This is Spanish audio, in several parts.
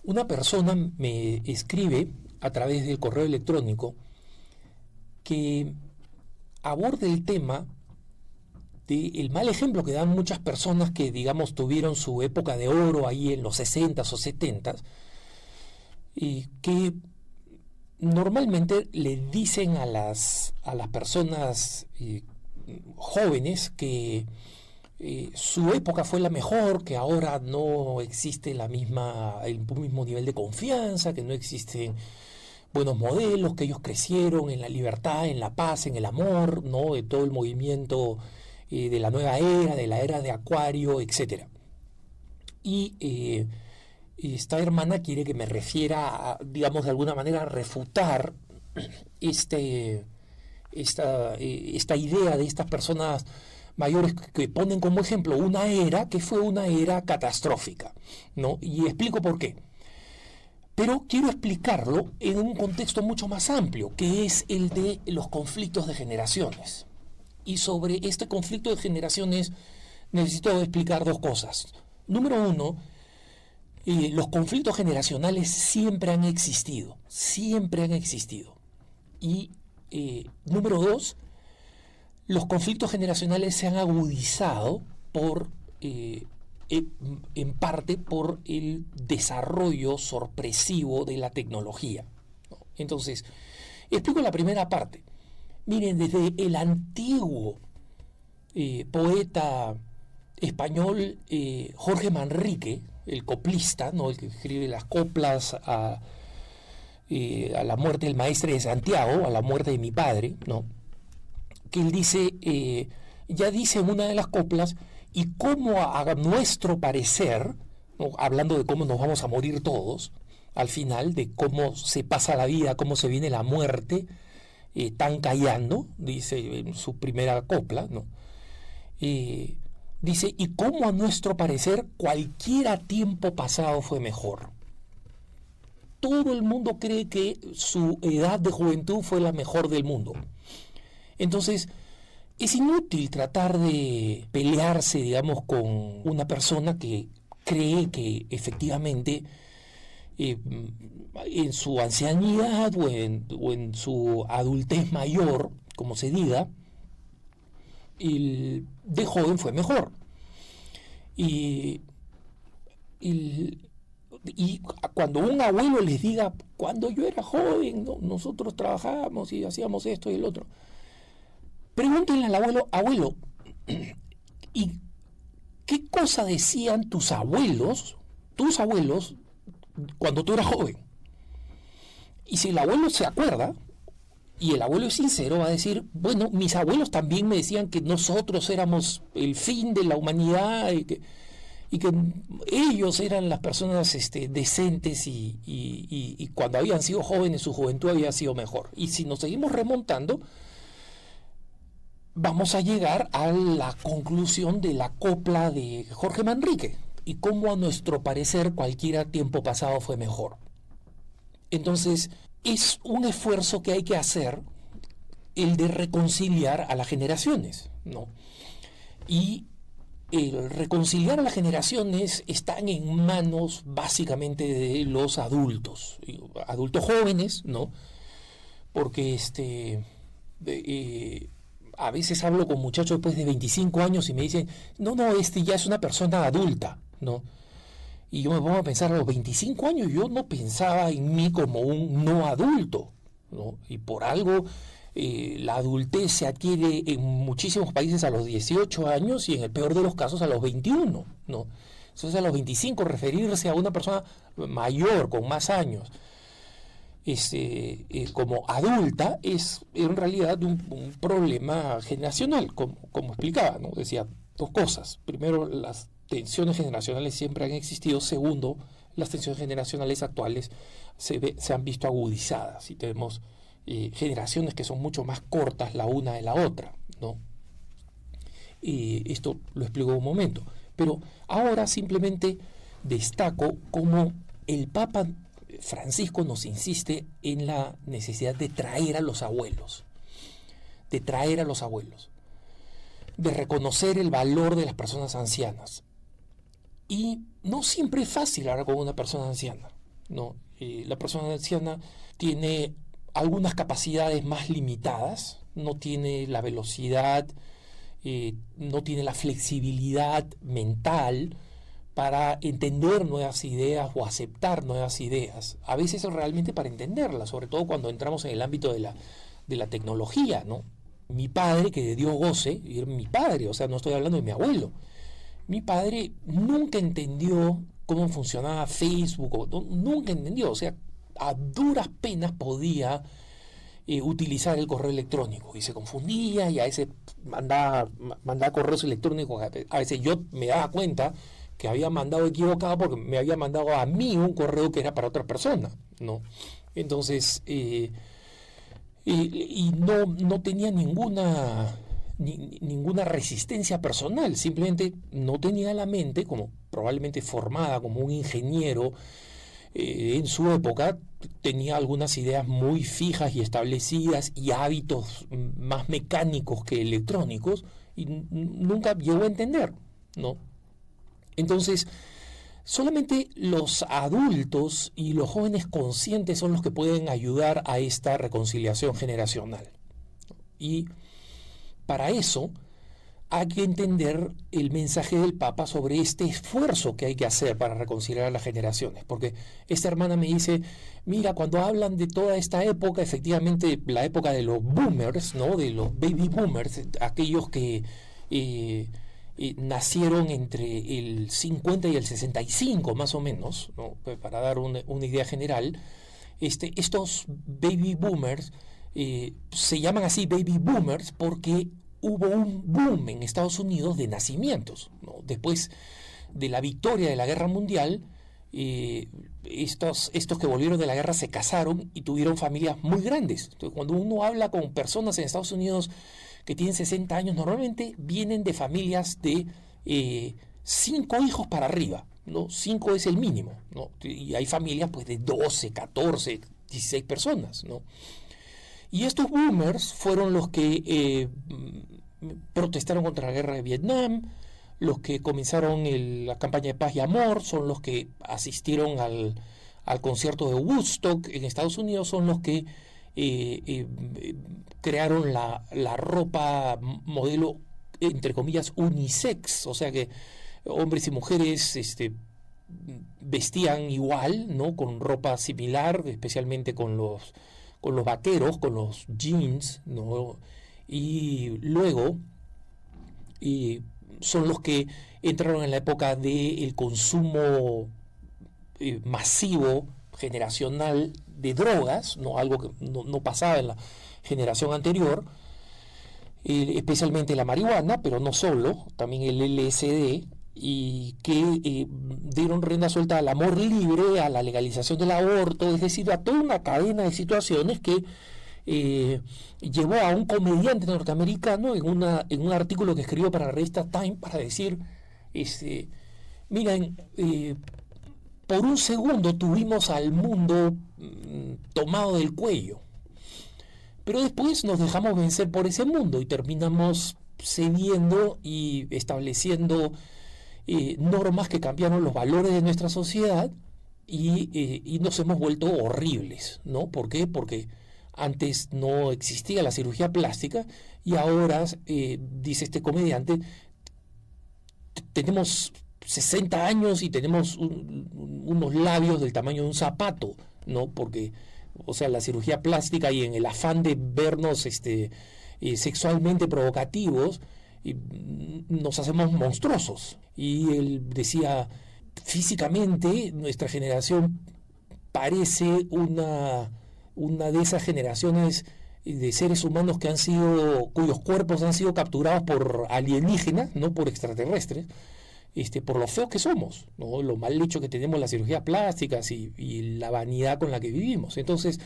Una persona me escribe a través del correo electrónico que aborda el tema del mal ejemplo que dan muchas personas que, digamos, tuvieron su época de oro ahí en los 60s o 70s, y que normalmente le dicen a las personas jóvenes que su época fue la mejor, que ahora no existe el mismo nivel de confianza, que no existen buenos modelos, que ellos crecieron en la libertad, en la paz, en el amor, ¿no? De todo el movimiento de la nueva era, de la era de Acuario, etcétera. Y esta hermana quiere que me refiera a, digamos, de alguna manera, a refutar este, esta idea de estas personas mayores que ponen como ejemplo una era que fue una era catastrófica, ¿no? Y explico por qué. Pero quiero explicarlo en un contexto mucho más amplio, que es el de los conflictos de generaciones. Y sobre este conflicto de generaciones necesito explicar dos cosas. Número uno, los conflictos generacionales siempre han existido, siempre han existido. Y número dos, los conflictos generacionales se han agudizado en parte por el desarrollo sorpresivo de la tecnología, ¿no? Entonces, explico la primera parte. Miren, desde el antiguo poeta español Jorge Manrique, el coplista, ¿no? El que escribe las coplas a la muerte del maestre de Santiago, a la muerte de mi padre, ¿no? Que él dice, ya dice en una de las coplas, y cómo a nuestro parecer, ¿no? Hablando de cómo nos vamos a morir todos, al final, de cómo se pasa la vida, cómo se viene la muerte, tan callando, dice en su primera copla, ¿no? Dice, y cómo a nuestro parecer cualquier tiempo pasado fue mejor. Todo el mundo cree que su edad de juventud fue la mejor del mundo. Entonces, es inútil tratar de pelearse, digamos, con una persona que cree que efectivamente en su ancianidad o en su adultez mayor, como se diga, el de joven fue mejor. Y cuando un abuelo les diga, cuando yo era joven, ¿no? Nosotros trabajábamos y hacíamos esto y el otro, pregúntenle al abuelo, abuelo, ¿y qué cosa decían tus abuelos, cuando tú eras joven? Y si el abuelo se acuerda, y el abuelo es sincero, va a decir, bueno, mis abuelos también me decían que nosotros éramos el fin de la humanidad y que ellos eran las personas decentes y cuando habían sido jóvenes su juventud había sido mejor. Y si nos seguimos remontando, vamos a llegar a la conclusión de la copla de Jorge Manrique y cómo a nuestro parecer cualquier tiempo pasado fue mejor. Entonces, es un esfuerzo que hay que hacer el de reconciliar a las generaciones, ¿no? Y el reconciliar a las generaciones están en manos básicamente de los adultos jóvenes, ¿no? Porque a veces hablo con muchachos después de 25 años y me dicen, no, ya es una persona adulta, ¿no? Y yo me pongo a pensar, a los 25 años yo no pensaba en mí como un no adulto, ¿no? Y por algo la adultez se adquiere en muchísimos países a los 18 años y en el peor de los casos a los 21, ¿no? Entonces a los 25 referirse a una persona mayor, con más años, como adulta, es en realidad un problema generacional, como explicaba, ¿no? Decía dos cosas. Primero, las tensiones generacionales siempre han existido. Segundo, las tensiones generacionales actuales se han visto agudizadas y tenemos generaciones que son mucho más cortas la una de la otra, ¿no? Esto lo explico un momento. Pero ahora simplemente destaco cómo el Papa Francisco nos insiste en la necesidad de traer a los abuelos, de reconocer el valor de las personas ancianas. Y no siempre es fácil hablar con una persona anciana. ¿no? La persona anciana tiene algunas capacidades más limitadas, no tiene la velocidad, no tiene la flexibilidad mental para entender nuevas ideas o aceptar nuevas ideas. A veces es realmente para entenderlas, sobre todo cuando entramos en el ámbito de la tecnología, ¿no? Mi padre, que de Dios goce, y era mi padre, o sea, no estoy hablando de mi abuelo. Mi padre nunca entendió cómo funcionaba Facebook, nunca entendió, o sea, a duras penas podía utilizar el correo electrónico y se confundía y a veces mandaba correos electrónicos, a veces yo me daba cuenta que había mandado equivocado porque me había mandado a mí un correo que era para otra persona, ¿no? Entonces, y no tenía ninguna resistencia personal, simplemente no tenía la mente, como probablemente formada como un ingeniero en su época, tenía algunas ideas muy fijas y establecidas y hábitos más mecánicos que electrónicos y nunca llegó a entender, ¿no? Entonces, solamente los adultos y los jóvenes conscientes son los que pueden ayudar a esta reconciliación generacional. Y para eso hay que entender el mensaje del Papa sobre este esfuerzo que hay que hacer para reconciliar a las generaciones. Porque esta hermana me dice, mira, cuando hablan de toda esta época, efectivamente la época de los boomers, ¿no? De los baby boomers, aquellos que nacieron entre el 50 y el 65 más o menos, ¿no? Para dar una idea general, estos baby boomers se llaman así baby boomers porque hubo un boom en Estados Unidos de nacimientos, ¿no? Después de la victoria de la guerra mundial, estos que volvieron de la guerra se casaron y tuvieron familias muy grandes. Entonces, cuando uno habla con personas en Estados Unidos que tienen 60 años, normalmente vienen de familias de 5 hijos para arriba, ¿no? 5 es el mínimo, ¿no? Y hay familias pues de 12, 14, 16 personas, ¿no? Y estos boomers fueron los que protestaron contra la guerra de Vietnam, los que comenzaron la campaña de paz y amor, son los que asistieron al concierto de Woodstock en Estados Unidos, son los que crearon la ropa modelo, entre comillas, unisex, o sea que hombres y mujeres vestían igual, ¿no? Con ropa similar, especialmente con los vaqueros, con los jeans, ¿no? Y luego son los que entraron en la época del consumo masivo, generacional de drogas, ¿no? Algo que no pasaba en la generación anterior, especialmente la marihuana, pero no solo, también el LSD, y que dieron rienda suelta al amor libre, a la legalización del aborto, es decir, a toda una cadena de situaciones que llevó a un comediante norteamericano en un artículo que escribió para la revista Time para decir, miren, por un segundo tuvimos al mundo tomado del cuello, pero después nos dejamos vencer por ese mundo y terminamos cediendo y estableciendo normas que cambiaron los valores de nuestra sociedad y nos hemos vuelto horribles, ¿no? ¿Por qué? Porque antes no existía la cirugía plástica y ahora, dice este comediante, tenemos 60 años y tenemos unos labios del tamaño de un zapato, ¿no? Porque, o sea, la cirugía plástica y en el afán de vernos sexualmente provocativos, nos hacemos monstruosos. Y él decía, físicamente nuestra generación parece una de esas generaciones de seres humanos cuyos cuerpos han sido capturados por alienígenas, no por extraterrestres, por lo feos que somos, ¿no? Lo mal hecho que tenemos las cirugías plásticas y la vanidad con la que vivimos. Entonces,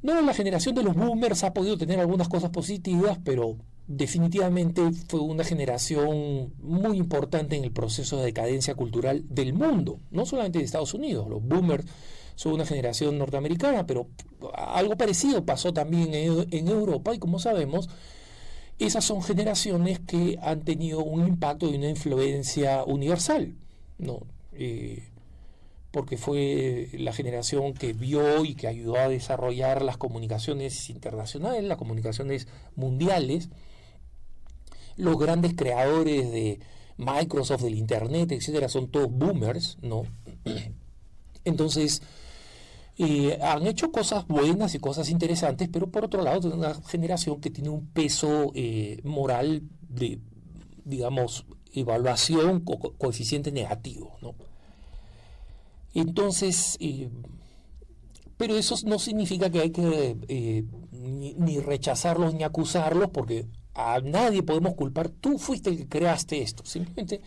no, la generación de los boomers ha podido tener algunas cosas positivas, pero definitivamente fue una generación muy importante en el proceso de decadencia cultural del mundo, no solamente de Estados Unidos. Los boomers son una generación norteamericana, pero algo parecido pasó también en Europa, y como sabemos, esas son generaciones que han tenido un impacto y una influencia universal, ¿no? porque fue la generación que vio y que ayudó a desarrollar las comunicaciones internacionales, las comunicaciones mundiales, los grandes creadores de Microsoft, del Internet, etcétera, son todos boomers, ¿no? Entonces, han hecho cosas buenas y cosas interesantes, pero por otro lado, es una generación que tiene un peso moral de, digamos, evaluación coeficiente negativo, ¿no? Entonces, pero eso no significa que hay que ni rechazarlos ni acusarlos, porque a nadie podemos culpar. Tú fuiste el que creaste esto. Simplemente,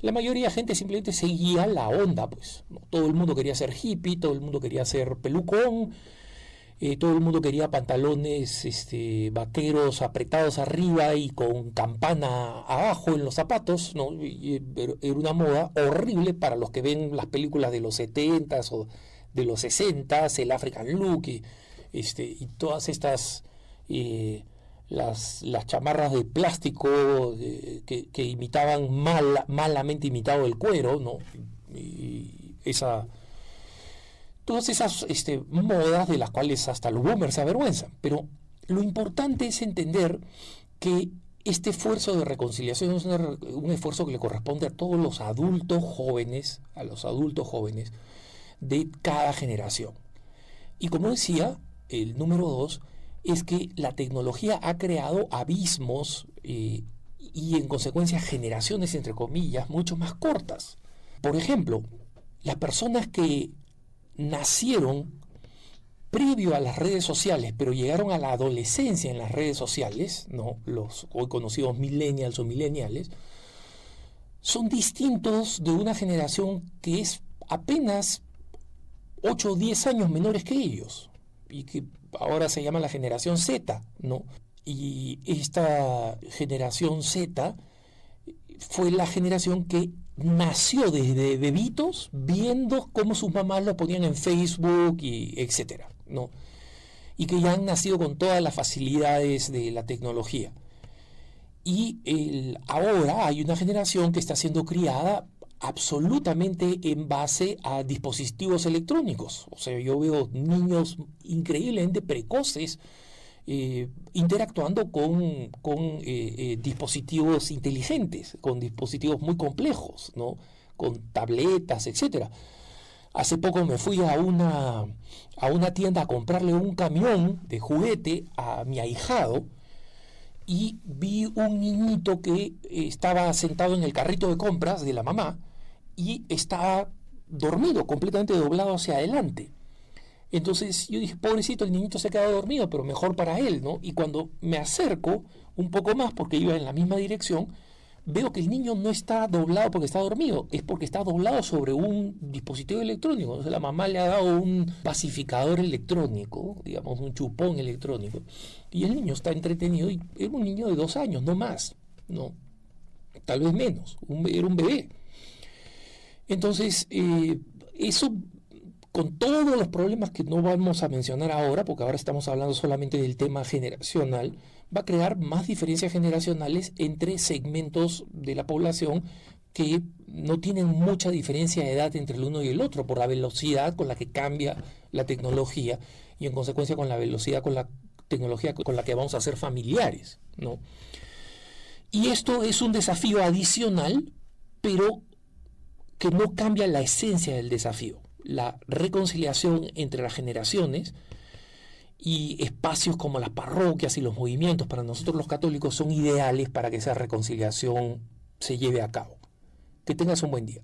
la mayoría de gente simplemente seguía la onda, pues, ¿no? Todo el mundo quería ser hippie, todo el mundo quería ser pelucón, todo el mundo quería pantalones vaqueros apretados arriba y con campana abajo en los zapatos, ¿no? Era una moda horrible para los que ven las películas de los 70s o de los 60s, el African Look y todas estas las chamarras de plástico que imitaban malamente imitado el cuero, ¿no? Y todas esas modas de las cuales hasta los boomers se avergüenzan. Pero lo importante es entender que este esfuerzo de reconciliación es un esfuerzo que le corresponde a todos los adultos jóvenes, de cada generación. Y como decía, el número 2 es que la tecnología ha creado abismos y en consecuencia generaciones, entre comillas, mucho más cortas. Por ejemplo, las personas que nacieron previo a las redes sociales, pero llegaron a la adolescencia en las redes sociales, ¿no? Los hoy conocidos millennials o millennials, son distintos de una generación que es apenas 8 o 10 años menores que ellos, y que ahora se llama la generación Z, ¿no? Y esta generación Z fue la generación que nació desde bebitos viendo cómo sus mamás lo ponían en Facebook y etcétera, ¿no? Y que ya han nacido con todas las facilidades de la tecnología. Y ahora hay una generación que está siendo criada absolutamente en base a dispositivos electrónicos. O sea, yo veo niños increíblemente precoces interactuando con dispositivos inteligentes, con dispositivos muy complejos, ¿no? Con tabletas, etcétera. Hace poco me fui a una tienda a comprarle un camión de juguete a mi ahijado y vi un niñito que estaba sentado en el carrito de compras de la mamá y estaba dormido, completamente doblado hacia adelante. Entonces yo dije, pobrecito, el niñito se ha quedado dormido, pero mejor para él, ¿no? Y cuando me acerco un poco más, porque iba en la misma dirección, veo que el niño no está doblado porque está dormido, es porque está doblado sobre un dispositivo electrónico. Entonces la mamá le ha dado un pacificador electrónico, digamos, un chupón electrónico, y el niño está entretenido, y era un niño de 2 años, no más, ¿no? Tal vez menos, era un bebé. Entonces, eso, con todos los problemas que no vamos a mencionar ahora, porque ahora estamos hablando solamente del tema generacional, va a crear más diferencias generacionales entre segmentos de la población que no tienen mucha diferencia de edad entre el uno y el otro, por la velocidad con la que cambia la tecnología y en consecuencia con la velocidad con la tecnología con la que vamos a ser familiares, ¿no? Y esto es un desafío adicional, pero que no cambia la esencia del desafío. La reconciliación entre las generaciones y espacios como las parroquias y los movimientos para nosotros los católicos son ideales para que esa reconciliación se lleve a cabo. Que tengas un buen día.